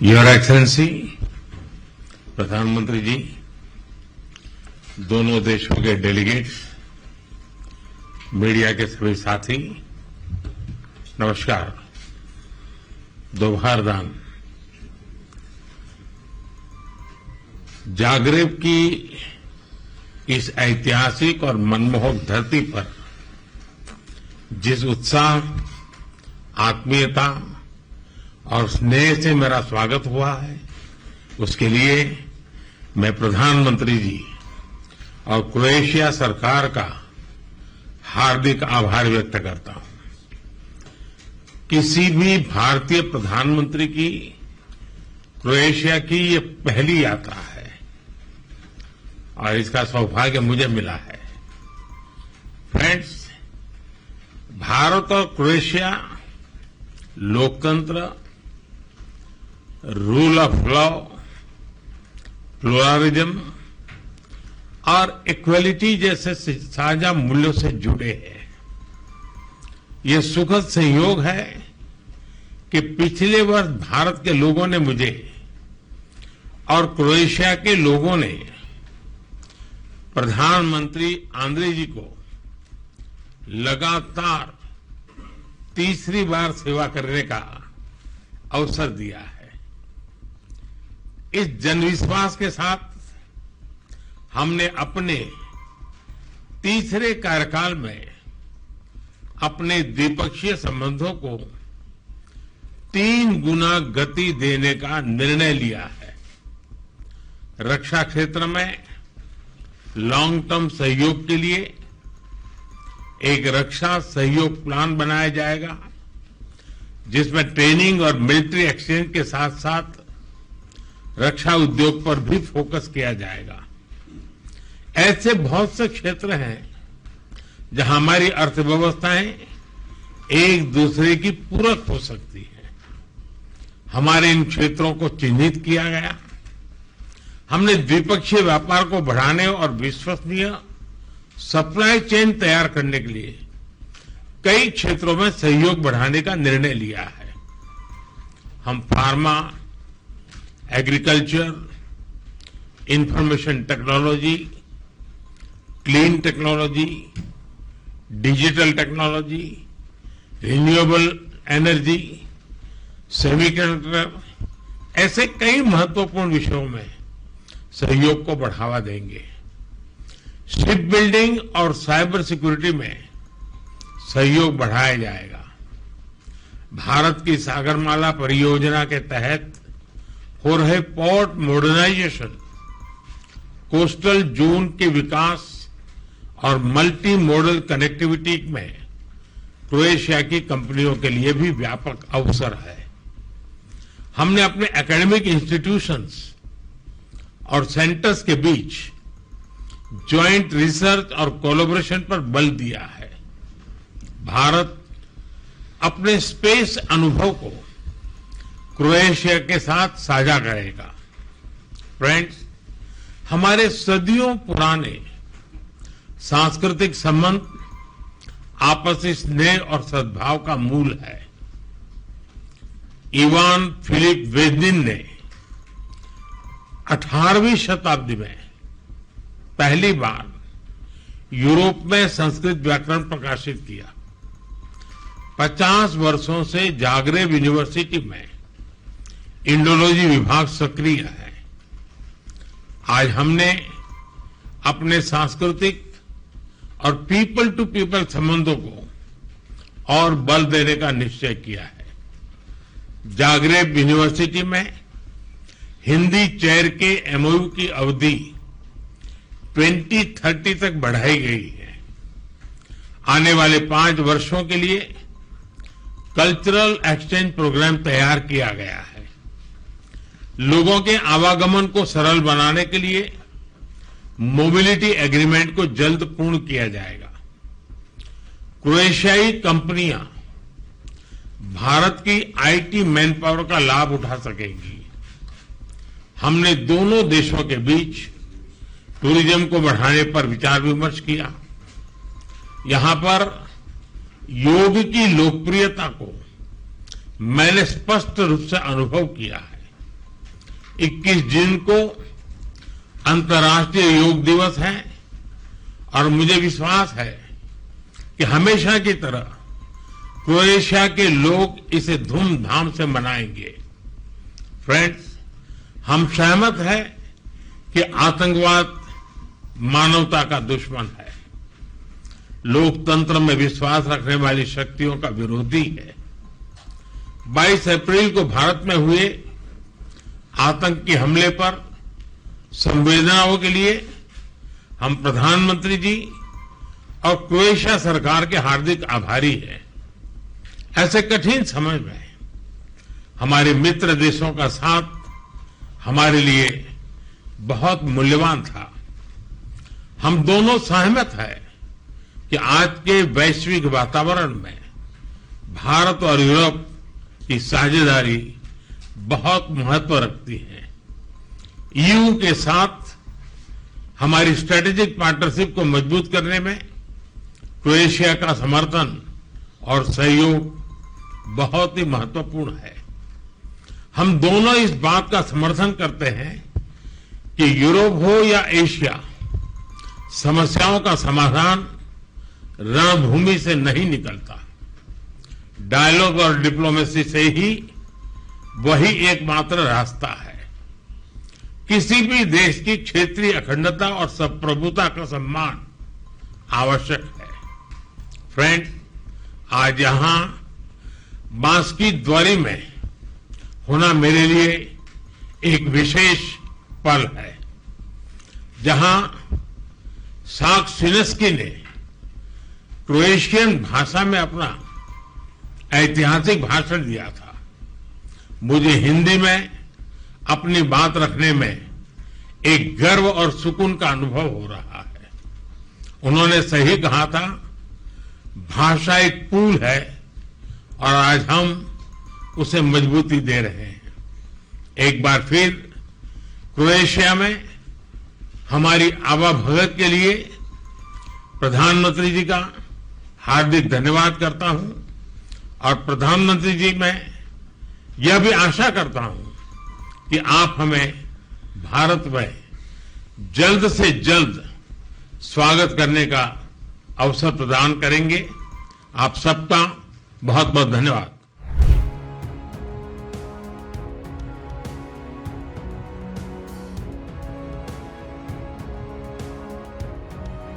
Your excellency, प्रधानमंत्री जी, दोनों देशों के डेलीगेट्स, मीडिया के सभी साथी, नमस्कार। दोपहर दान जागरेब की इस ऐतिहासिक और मनमोहक धरती पर जिस उत्साह, आत्मीयता और स्नेह से मेरा स्वागत हुआ है, उसके लिए मैं प्रधानमंत्री जी और क्रोएशिया सरकार का हार्दिक आभार व्यक्त करता हूं। किसी भी भारतीय प्रधानमंत्री की क्रोएशिया की ये पहली यात्रा है और इसका सौभाग्य मुझे मिला है। फ्रेंड्स, भारत और क्रोएशिया लोकतंत्र, रूल ऑफ लॉ, प्लुरलिज्म और इक्वलिटी जैसे साझा मूल्यों से जुड़े हैं। ये सुखद संयोग है कि पिछले वर्ष भारत के लोगों ने मुझे और क्रोएशिया के लोगों ने प्रधानमंत्री आंद्रे जी को लगातार तीसरी बार सेवा करने का अवसर दिया है। इस जनविश्वास के साथ हमने अपने तीसरे कार्यकाल में अपने द्विपक्षीय संबंधों को 3 गुना गति देने का निर्णय लिया है। रक्षा क्षेत्र में लॉन्ग टर्म सहयोग के लिए एक रक्षा सहयोग प्लान बनाया जाएगा, जिसमें ट्रेनिंग और मिलिट्री एक्सचेंज के साथ साथ रक्षा उद्योग पर भी फोकस किया जाएगा। ऐसे बहुत से क्षेत्र हैं जहां हमारी अर्थव्यवस्थाएं एक दूसरे की पूरक हो सकती है। हमारे इन क्षेत्रों को चिन्हित किया गया। हमने द्विपक्षीय व्यापार को बढ़ाने और विश्वसनीय सप्लाई चेन तैयार करने के लिए कई क्षेत्रों में सहयोग बढ़ाने का निर्णय लिया है। हम pharma, agriculture, information technology, clean technology, digital technology, renewable energy, semiconductor, ऐसे कई महत्वपूर्ण विषयों में सहयोग को बढ़ावा देंगे। शिप बिल्डिंग और साइबर सिक्योरिटी में सहयोग बढ़ाया जाएगा। भारत की सागरमाला परियोजना के तहत हो रहे पोर्ट मॉडर्नाइजेशन, कोस्टल जोन के विकास और मल्टी मॉडल कनेक्टिविटी में क्रोएशिया की कंपनियों के लिए भी व्यापक अवसर है। हमने अपने एकेडमिक इंस्टीट्यूशंस और सेंटर्स के बीच ज्वाइंट रिसर्च और कोलैबोरेशन पर बल दिया है। भारत अपने स्पेस अनुभव को क्रोएशिया के साथ साझा करेगा। फ्रेंड्स, हमारे सदियों पुराने सांस्कृतिक संबंध आपसी स्नेह और सद्भाव का मूल है। इवान फिलिप वेजनिन ने 18वीं शताब्दी में पहली बार यूरोप में संस्कृत व्याकरण प्रकाशित किया। 50 वर्षों से जागरेब यूनिवर्सिटी में इंडोलॉजी विभाग सक्रिय है। आज हमने अपने सांस्कृतिक और पीपल टू पीपल संबंधों को और बल देने का निश्चय किया है। जागरेब यूनिवर्सिटी में हिंदी चेयर के एमओयू की अवधि 2030 तक बढ़ाई गई है। आने वाले 5 वर्षों के लिए कल्चरल एक्सचेंज प्रोग्राम तैयार किया गया है। लोगों के आवागमन को सरल बनाने के लिए मोबिलिटी एग्रीमेंट को जल्द पूर्ण किया जाएगा। क्रोएशियाई कंपनियां भारत की आईटी मैन पावर का लाभ उठा सकेंगी। हमने दोनों देशों के बीच टूरिज्म को बढ़ाने पर विचार विमर्श किया। यहां पर योग की लोकप्रियता को मैंने स्पष्ट रूप से अनुभव किया है। 21 जून को अंतर्राष्ट्रीय योग दिवस है और मुझे विश्वास है कि हमेशा की तरह क्रोएशिया के लोग इसे धूमधाम से मनाएंगे। फ्रेंड्स, हम सहमत हैं कि आतंकवाद मानवता का दुश्मन है, लोकतंत्र में विश्वास रखने वाली शक्तियों का विरोधी है। 22 अप्रैल को भारत में हुए आतंकी हमले पर संवेदनाओं के लिए हम प्रधानमंत्री जी और क्रोएशिया सरकार के हार्दिक आभारी हैं। ऐसे कठिन समय में हमारे मित्र देशों का साथ हमारे लिए बहुत मूल्यवान था। हम दोनों सहमत हैं कि आज के वैश्विक वातावरण में भारत और यूरोप की साझेदारी बहुत महत्व रखती है। ईयू के साथ हमारी स्ट्रेटेजिक पार्टनरशिप को मजबूत करने में क्रोएशिया का समर्थन और सहयोग बहुत ही महत्वपूर्ण है। हम दोनों इस बात का समर्थन करते हैं कि यूरोप हो या एशिया, समस्याओं का समाधान रणभूमि से नहीं निकलता। डायलॉग और डिप्लोमेसी से ही वही एकमात्र रास्ता है। किसी भी देश की क्षेत्रीय अखंडता और संप्रभुता का सम्मान आवश्यक है। फ्रेंड्स, आज यहां बांसकी द्वारी में होना मेरे लिए एक विशेष पल है, जहां साक्सिनेस्की ने क्रोएशियन भाषा में अपना ऐतिहासिक भाषण दिया था। मुझे हिंदी में अपनी बात रखने में एक गर्व और सुकून का अनुभव हो रहा है। उन्होंने सही कहा था, भाषा एक पुल है और आज हम उसे मजबूती दे रहे हैं। एक बार फिर क्रोएशिया में हमारी आवाभगत के लिए प्रधानमंत्री जी का हार्दिक धन्यवाद करता हूं और प्रधानमंत्री जी मैं यह भी आशा करता हूं कि आप हमें भारत में जल्द से जल्द स्वागत करने का अवसर प्रदान करेंगे। आप सबका बहुत बहुत धन्यवाद।